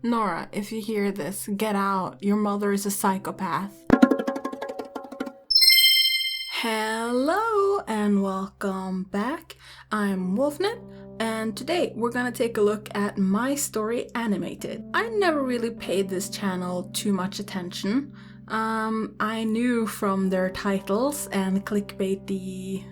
Nora, if you hear this, get out. Your mother is a psychopath. Hello and welcome back. I'm Wolfnet, and today we're gonna take a look at My Story Animated. I never really paid this channel too much attention. I knew from their titles and clickbaity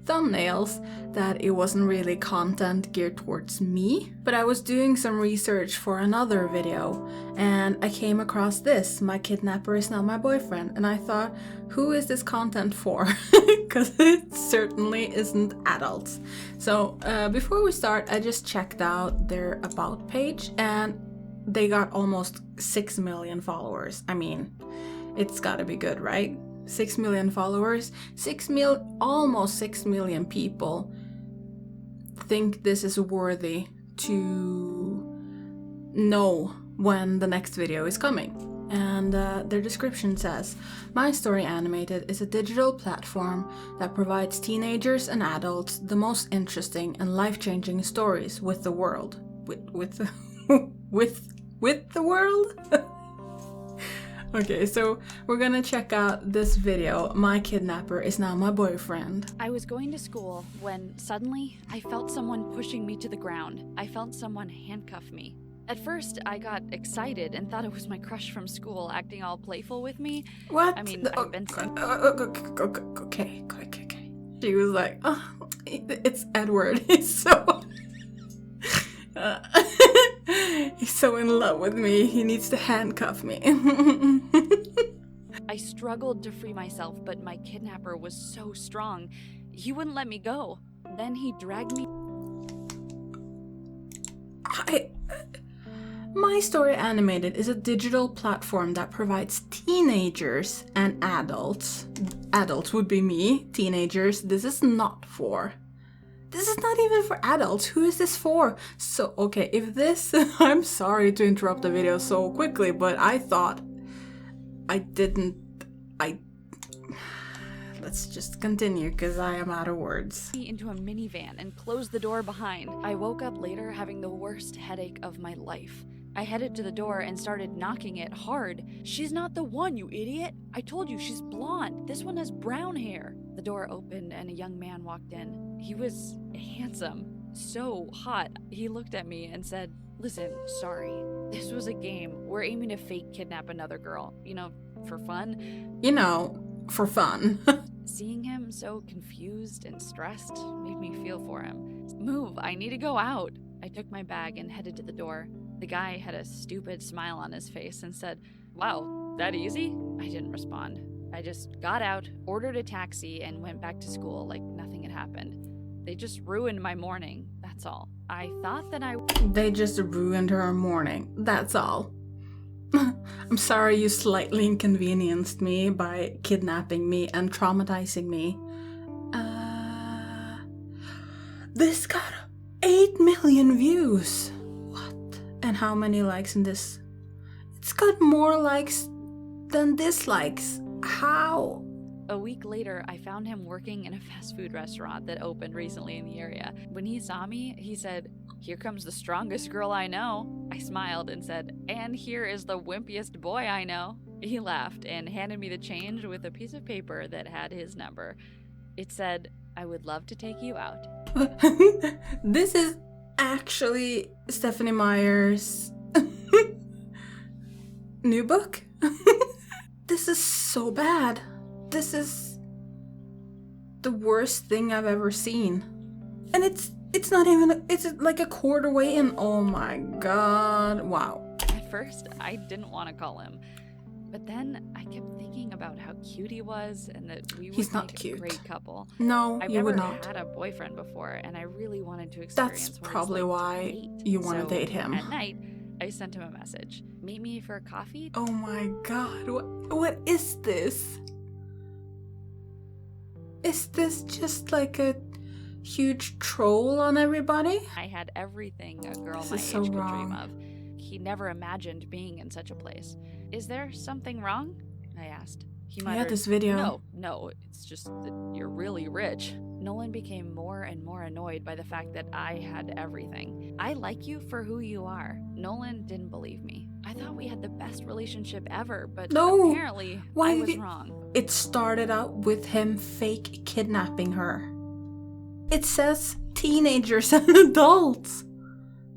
thumbnails that it wasn't really content geared towards me, but I was doing some research for another video and I came across this, My Kidnapper Is Now My Boyfriend, and I thought, who is this content for? Because it certainly isn't adults. So before we start, I just checked out their about page and they got almost 6 million followers. I mean, it's gotta be good, right? 6 million followers, almost 6 million people think this is worthy to know when the next video is coming. And their description says, My Story Animated is a digital platform that provides teenagers and adults the most interesting and life-changing stories with the world. With the world? Okay, so we're gonna check out this video, My Kidnapper Is Now My Boyfriend. I was going to school when suddenly I felt someone pushing me to the ground. I felt someone handcuff me. At first, I got excited and thought it was my crush from school acting all playful with me. What? I mean, I've been saying... Okay. She was like, oh, it's Edward. He's so... he's so in love with me. He needs to handcuff me. I struggled to free myself, but my kidnapper was so strong. He wouldn't let me go. Then he dragged me... My Story Animated is a digital platform that provides teenagers and adults. Adults would be me, teenagers. This is not for. This is not even for adults. Who is this for? So, okay, if this... I'm sorry to interrupt the video so quickly, but I thought... Let's just continue, because I am out of words. Into a minivan and closed the door behind. I woke up later having the worst headache of my life. I headed to the door and started knocking it hard. She's not the one, you idiot! I told you, she's blonde. This one has brown hair. The door opened and a young man walked in. He was handsome, so hot. He looked at me and said, "Listen, sorry. This was a game. We're aiming to fake kidnap another girl. For fun." For fun. Seeing him so confused and stressed made me feel for him. "Move, I need to go out." I took my bag and headed to the door. The guy had a stupid smile on his face and said, "Wow, that easy?" I didn't respond. I just got out, ordered a taxi, and went back to school like nothing had happened. They just ruined my morning, that's all. I thought that They just ruined her morning, that's all. I'm sorry you slightly inconvenienced me by kidnapping me and traumatizing me. This got 8 million views. What? And how many likes in this? It's got more likes than dislikes. How? A week later, I found him working in a fast food restaurant that opened recently in the area. When he saw me, he said, "Here comes the strongest girl I know." I smiled and said, "And here is the wimpiest boy I know." He laughed and handed me the change with a piece of paper that had his number. It said, "I would love to take you out." This is actually Stephanie Meyer's new book. This is so bad. This is the worst thing I've ever seen. And it's not even, it's like a quarter way in. Oh my god. Wow. At first, I didn't want to call him. But then I kept thinking about how cute he was and that we would make a great couple. No, I've you would never not. had a boyfriend before, and I really wanted to experience That's what probably it's like why to date. you want to So, date him. At night, I sent him a message. "Meet me for a coffee?" Oh my god, what is this? Is this just like a huge troll on everybody? I had everything a girl This my is age so could wrong. dream of. He never imagined being in such a place. "Is there something wrong?" I asked. He Yeah, muttered, this video. No, it's just that you're really rich. Nolan became more and more annoyed by the fact that I had everything. I like you for who you are. Nolan didn't believe me. I thought we had the best relationship ever, but No! apparently Why I did was it- wrong. It started out with him fake kidnapping her. It says teenagers and adults.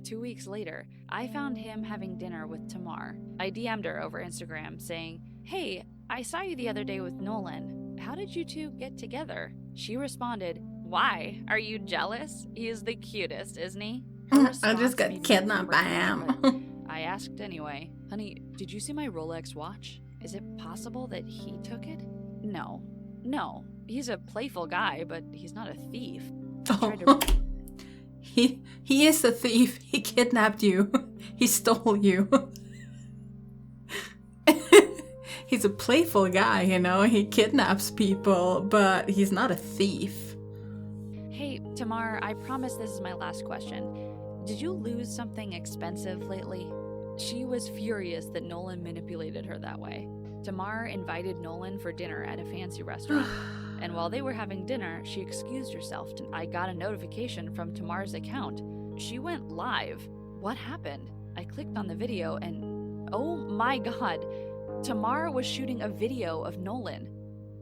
2 weeks later, I found him having dinner with Tamar. I DM'd her over Instagram saying, "Hey, I saw you the other day with Nolan. How did you two get together?" She responded, "Why? Are you jealous? He is the cutest, isn't he?" Her I response just got made me kidnapped by remember him. but I asked anyway, "Honey, did you see my Rolex watch? Is it possible that he took it?" No. He's a playful guy, but he's not a thief. I tried to He is a thief. He kidnapped you. He stole you. He's a playful guy, you know. He kidnaps people, but he's not a thief. Hey, Tamar, I promise this is my last question. Did you lose something expensive lately? She was furious that Nolan manipulated her that way. Tamar invited Nolan for dinner at a fancy restaurant. And while they were having dinner, she excused herself. I got a notification from Tamar's account. She went live. What happened? I clicked on the video and, oh my god, Tamar was shooting a video of Nolan.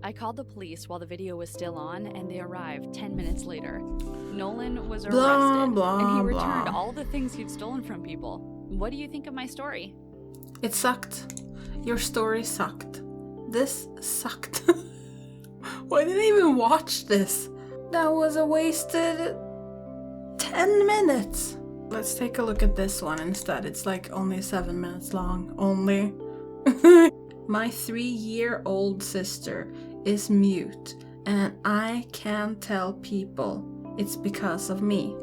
I called the police while the video was still on, and they arrived 10 minutes later. Nolan was arrested, and he returned all the things he'd stolen from people. What do you think of my story? It sucked. Your story sucked. This sucked. Why did I even watch this? That was a wasted 10 minutes. Let's take a look at this one instead. It's like only 7 minutes long. Only. My 3-year-old sister is mute, and I can't tell people it's because of me.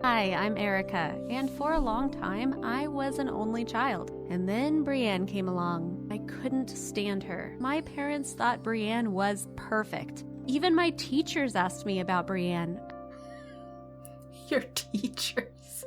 Hi, I'm Erica, and for a long time, I was an only child. And then Brienne came along. I couldn't stand her. My parents thought Brienne was perfect. Even my teachers asked me about Brienne. Your teachers.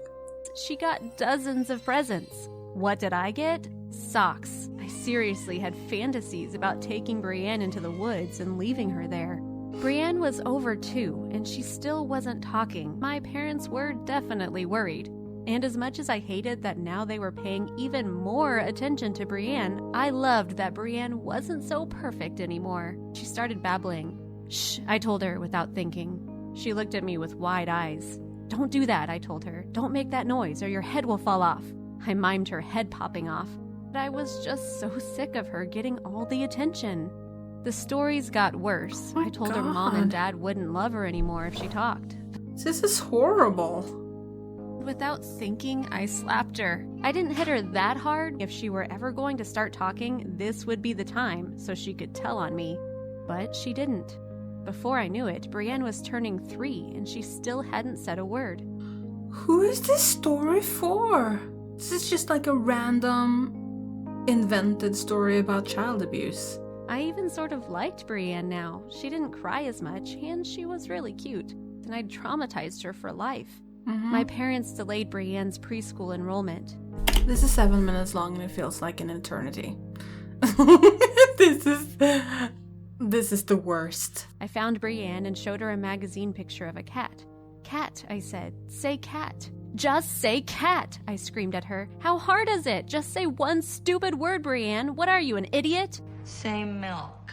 She got dozens of presents. What did I get? Socks. I seriously had fantasies about taking Brienne into the woods and leaving her there. Brienne was over 2, and she still wasn't talking. My parents were definitely worried. And as much as I hated that now they were paying even more attention to Brienne, I loved that Brienne wasn't so perfect anymore. She started babbling. "Shh," I told her without thinking. She looked at me with wide eyes. "Don't do that," I told her. "Don't make that noise or your head will fall off." I mimed her head popping off. But I was just so sick of her getting all the attention. The stories got worse. Oh my I told her mom and God. dad wouldn't love her anymore if she talked. This is horrible. Without thinking, I slapped her. I didn't hit her that hard. If she were ever going to start talking, this would be the time, so she could tell on me. But she didn't. Before I knew it, Brienne was turning 3, and she still hadn't said a word. Who is this story for? This is just like a random invented story about child abuse. I even sort of liked Brienne now. She didn't cry as much, and she was really cute. And I'd traumatized her for life. My parents delayed Brienne's preschool enrollment. This is 7 minutes long and it feels like an eternity. This is the worst. I found Brienne and showed her a magazine picture of a cat. "Cat," I said. "Say cat." "Just say cat," I screamed at her. "How hard is it? Just say one stupid word, Brienne. What are you, an idiot?" Say milk.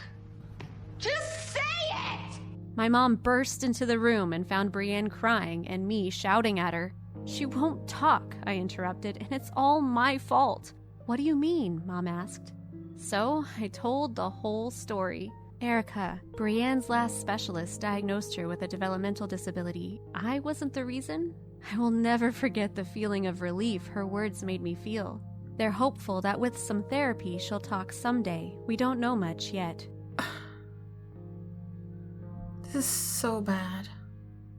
Just say it! My mom burst into the room and found Brienne crying and me shouting at her. "She won't talk," I interrupted, "and it's all my fault." "What do you mean?" Mom asked. So I told the whole story. "Erica, Brienne's last specialist diagnosed her with a developmental disability. I wasn't the reason." I will never forget the feeling of relief her words made me feel. They're hopeful that with some therapy she'll talk someday. We don't know much yet. This is so bad.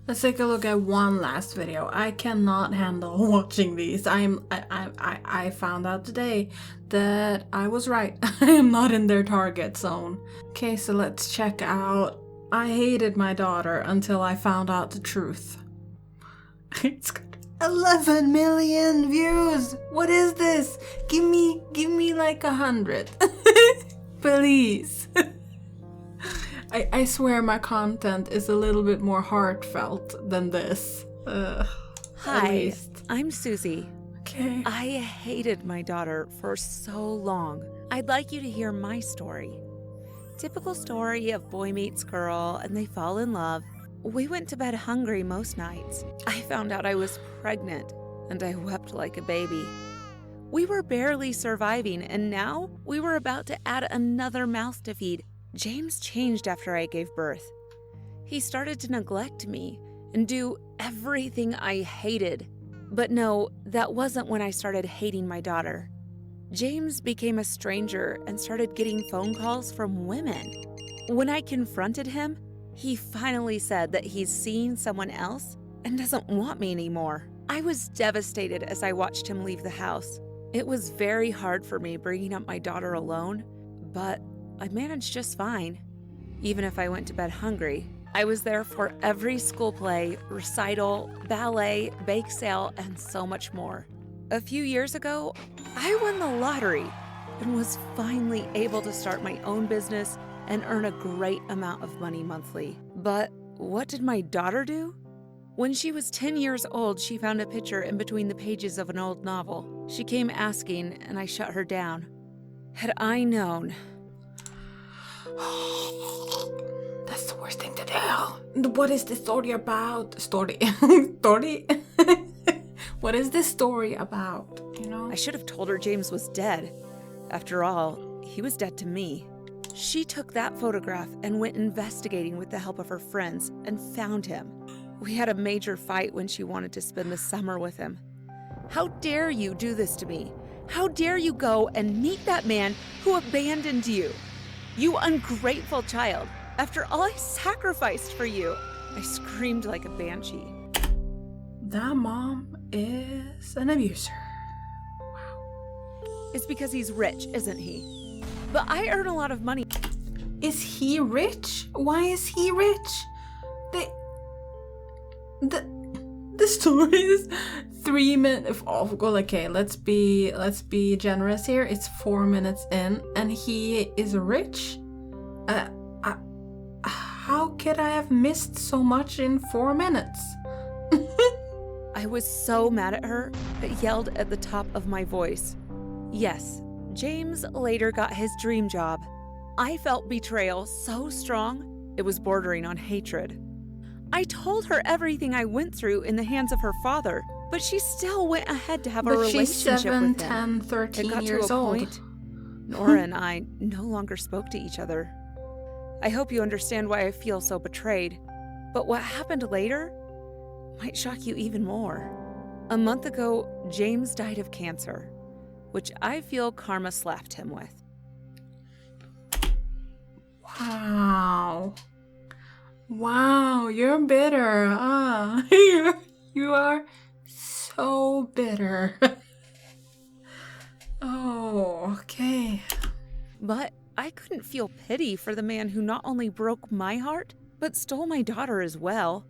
Let's take a look at one last video. I cannot handle watching these. I found out today that I was right. I am not in their target zone. Okay, so let's check out I hated my daughter until I found out the truth. It's got 11 million views. What is this? Give me like 100. Please. I swear my content is a little bit more heartfelt than this. At Hi, least. I'm Susie. Okay. I hated my daughter for so long. I'd like you to hear my story. Typical story of boy meets girl and they fall in love. We went to bed hungry most nights. I found out I was pregnant and I wept like a baby. We were barely surviving and now we were about to add another mouth to feed. James changed after I gave birth. He started to neglect me and do everything I hated. But no, that wasn't when I started hating my daughter. James became a stranger and started getting phone calls from women. When I confronted him, he finally said that he's seeing someone else and doesn't want me anymore. I was devastated as I watched him leave the house. It was very hard for me bringing up my daughter alone, but I managed just fine. Even if I went to bed hungry, I was there for every school play, recital, ballet, bake sale, and so much more. A few years ago, I won the lottery and was finally able to start my own business and earn a great amount of money monthly. But what did my daughter do? When she was 10 years old, she found a picture in between the pages of an old novel. She came asking, and I shut her down. Had I known... That's the worst thing to do. What is this story about? Story? What is this story about? You know? I should have told her James was dead. After all, he was dead to me. She took that photograph and went investigating with the help of her friends and found him. We had a major fight when she wanted to spend the summer with him. How dare you do this to me? How dare you go and meet that man who abandoned you? You ungrateful child. After all I sacrificed for you. I screamed like a banshee. That mom is an abuser. It's because he's rich, isn't he? But I earn a lot of money. Is he rich? Why is he rich? The story is 3 minutes. Oh, well, okay, let's be generous here. It's 4 minutes in, and he is rich. How could I have missed so much in 4 minutes? I was so mad at her, I yelled at the top of my voice. Yes, James later got his dream job. I felt betrayal so strong, it was bordering on hatred. I told her everything I went through in the hands of her father, but she still went ahead to have a relationship she's 7, with him. 10, 13 it got years to a old. point, Nora and I no longer spoke to each other. I hope you understand why I feel so betrayed, but what happened later might shock you even more. A month ago, James died of cancer, which I feel karma slapped him with. Wow, you're bitter. You are so bitter. Oh, okay. But I couldn't feel pity for the man who not only broke my heart, but stole my daughter as well.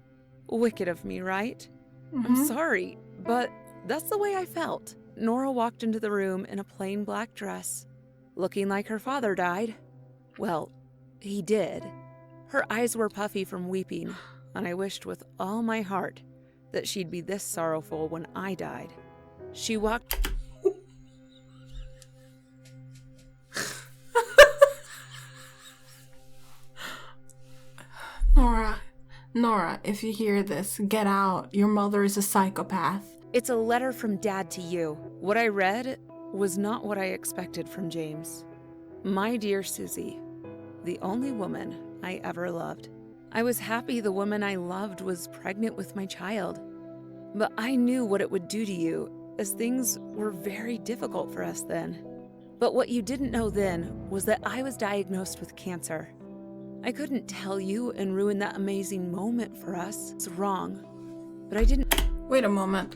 Wicked of me, right? I'm sorry, but that's the way I felt. Nora walked into the room in a plain black dress, looking like her father died. Well, he did. Her eyes were puffy from weeping, and I wished with all my heart that she'd be this sorrowful when I died. She walked... Nora, if you hear this, get out. Your mother is a psychopath. It's a letter from Dad to you. What I read was not what I expected from James. My dear Susie, the only woman I ever loved. I was happy the woman I loved was pregnant with my child. But I knew what it would do to you, as things were very difficult for us then. But what you didn't know then was that I was diagnosed with cancer. I couldn't tell you and ruin that amazing moment for us. It's wrong. But I didn't... Wait a moment.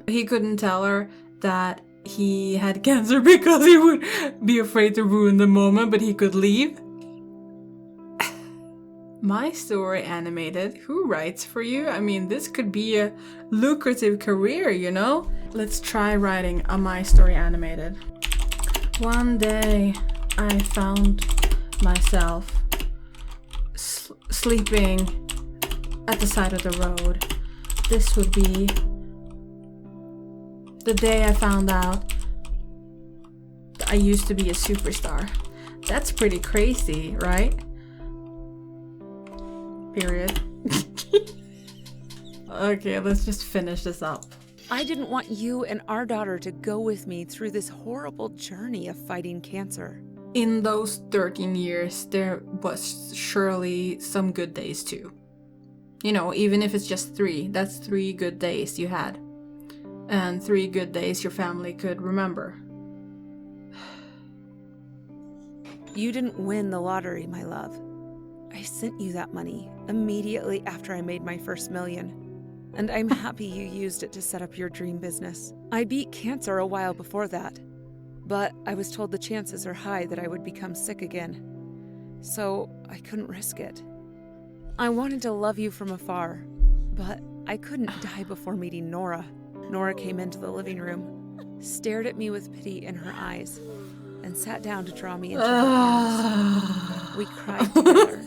He couldn't tell her that he had cancer because he would be afraid to ruin the moment, but he could leave? My Story Animated, who writes for you? I mean, this could be a lucrative career, you know? Let's try writing a My Story Animated. One day, I found myself sleeping at the side of the road, this would be the day I found out I used to be a superstar. That's pretty crazy, right? Period. Okay, let's just finish this up. I didn't want you and our daughter to go with me through this horrible journey of fighting cancer. In those 13 years, there was surely some good days too. You know, even if it's just 3, that's 3 good days you had. And 3 good days your family could remember. You didn't win the lottery, my love. I sent you that money immediately after I made my first $1 million. And I'm happy you used it to set up your dream business. I beat cancer a while before that, but I was told the chances are high that I would become sick again. So I couldn't risk it. I wanted to love you from afar, but I couldn't die before meeting Nora. Nora came into the living room, stared at me with pity in her eyes, and sat down to draw me into her arms. We cried together.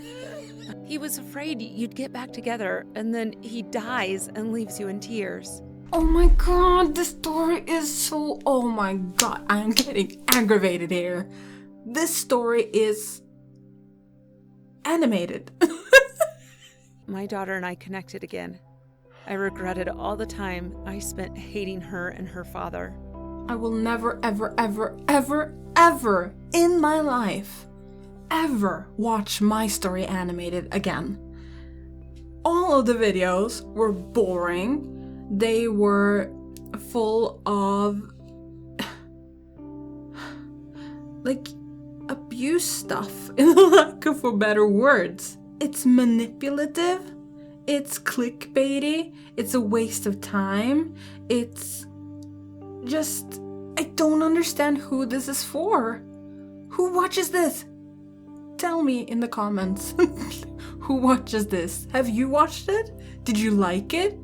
He was afraid you'd get back together, and then he dies and leaves you in tears. Oh my god, this story is so... Oh my god, I'm getting aggravated here. This story is... animated. My daughter and I connected again. I regretted all the time I spent hating her and her father. I will never, ever, ever, ever, ever in my life ever watch My Story animated again. All of the videos were boring. They were full of like abuse stuff, in lack of better words. It's manipulative, it's clickbaity, it's a waste of time, it's just, I don't understand who this is for. Who watches this? Tell me in the comments. Who watches this? Have you watched it? Did you like it?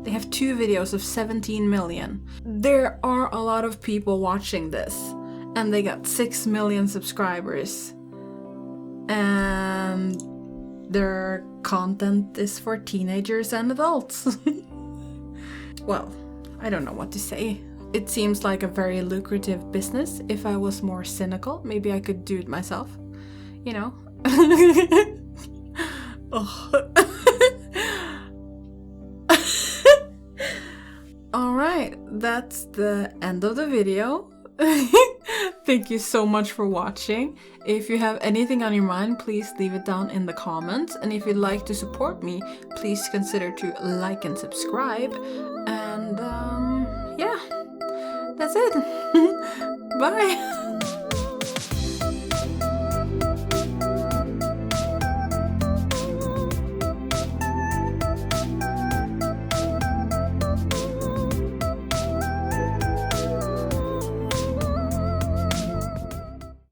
They have 2 videos of 17 million. There are a lot of people watching this, and they got 6 million subscribers. And their content is for teenagers and adults. Well, I don't know what to say. It seems like a very lucrative business. If I was more cynical, maybe I could do it myself. You know? Oh. Alright, that's the end of the video. Thank you so much for watching. If you have anything on your mind, please leave it down in the comments. And if you'd like to support me, please consider to like and subscribe. And yeah, that's it. Bye.